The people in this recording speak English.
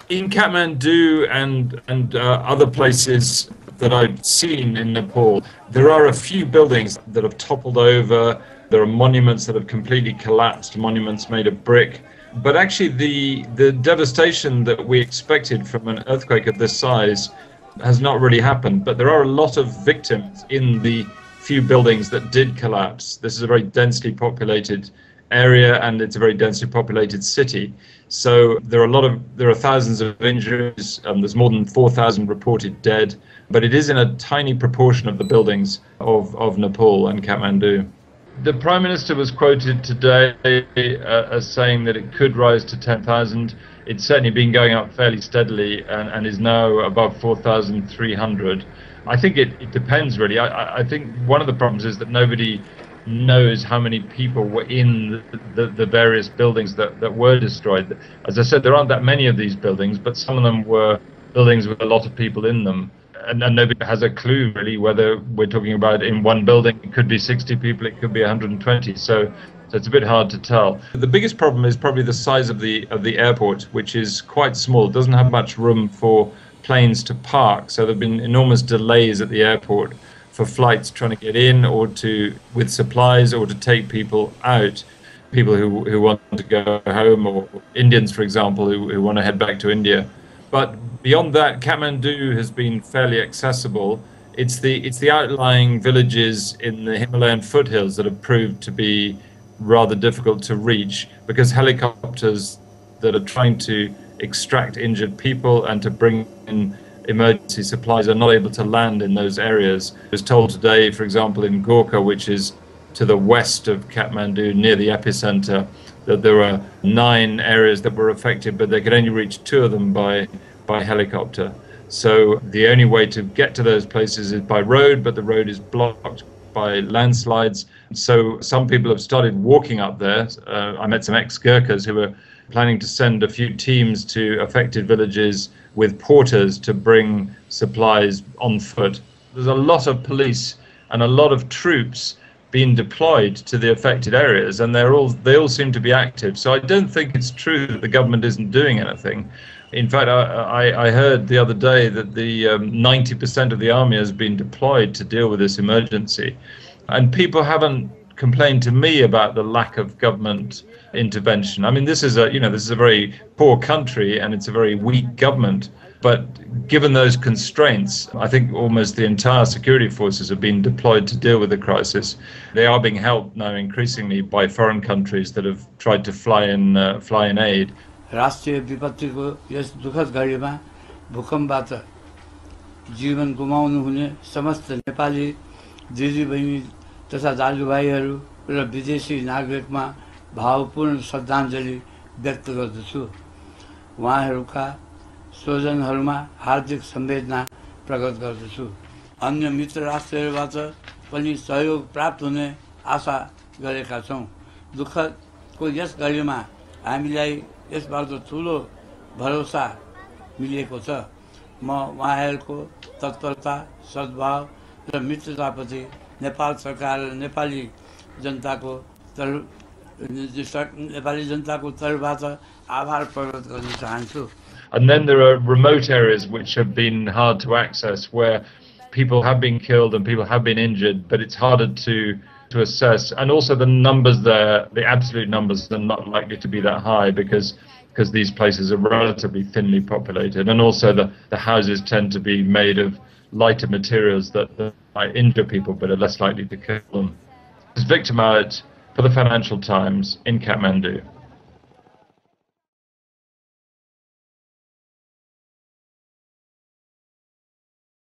In Kathmandu and other places that I've seen in Nepal, there are a few buildings that have toppled over. There are monuments that have completely collapsed, monuments made of brick. But actually, the devastation that we expected from an earthquake of this size has not really happened. But there are a lot of victims in the few buildings that did collapse. This is a very densely populated area, and it's a very densely populated city. So there are thousands of injuries. There's more than 4,000 reported dead, but it is in a tiny proportion of the buildings of Nepal and Kathmandu. The Prime Minister was quoted today as saying that it could rise to 10,000. It's certainly been going up fairly steadily and is now above 4,300. I think it depends, really. I think one of the problems is that nobody knows how many people were in the various buildings that were destroyed. As I said, there aren't that many of these buildings, but some of them were buildings with a lot of people in them. And nobody has a clue, really, whether we're talking about in one building, it could be 60 people, it could be 120. So it's a bit hard to tell. The biggest problem is probably the size of the airport, which is quite small. It doesn't have much room for planes to park. So there have been enormous delays at the airport for flights trying to get in or with supplies or to take people out, people who want to go home, or Indians, for example, who want to head back to India. But beyond that, Kathmandu has been fairly accessible. It's the outlying villages in the Himalayan foothills that have proved to be rather difficult to reach, because helicopters that are trying to extract injured people and to bring in emergency supplies are not able to land in those areas. I was told today, for example, in Gorkha, which is to the west of Kathmandu, near the epicenter, that there were 9 areas that were affected, but they could only reach 2 of them by helicopter. So the only way to get to those places is by road, but the road is blocked by landslides. So some people have started walking up there. I met some ex-Gurkhas who were planning to send a few teams to affected villages with porters to bring supplies on foot. There's a lot of police and a lot of troops being deployed to the affected areas, and they all seem to be active. So I don't think it's true that the government isn't doing anything. In fact, I heard the other day that the 90% of the army has been deployed to deal with this emergency, and people haven't complained to me about the lack of government intervention. I mean, this is a very poor country and it's a very weak government. But given those constraints, I think almost the entire security forces have been deployed to deal with the crisis. They are being helped now increasingly by foreign countries that have tried to fly in aid. राष्ट्रिय विपत्तिको yes दुःखद घडीमा भूकम्पबाट जीवन गुमाउनु हुने समस्त नेपाली दिदीबहिनी तथा दाजुभाइहरू र विदेशी नागरिकमा भावपूर्ण श्रद्धाञ्जली व्यक्त गर्दछु। उहाँहरूका स्वजनहरूमा हार्दिक संवेदना प्रकट गर्दछु। अन्य मित्र राष्ट्रहरूबाट पनि सहयोग प्राप्त हुने आशा गरेका छौँ। दुःखको यस घडीमा हामीलाई यसबाट ठुलो भरोसा मिलेको छ। म उहाँहरूको तत्परता, सद्भाव र मित्रताप्रति नेपाल सरकार र नेपाली जनताको तर्फबाट आभार प्रकट गर्न चाहन्छु। And then there are remote areas which have been hard to access, where people have been killed and people have been injured, but it's harder to assess. And also the numbers there, the absolute numbers are not likely to be that high because these places are relatively thinly populated. And also the houses tend to be made of lighter materials that might injure people but are less likely to kill them. This is Victor Mallet for the Financial Times in Kathmandu.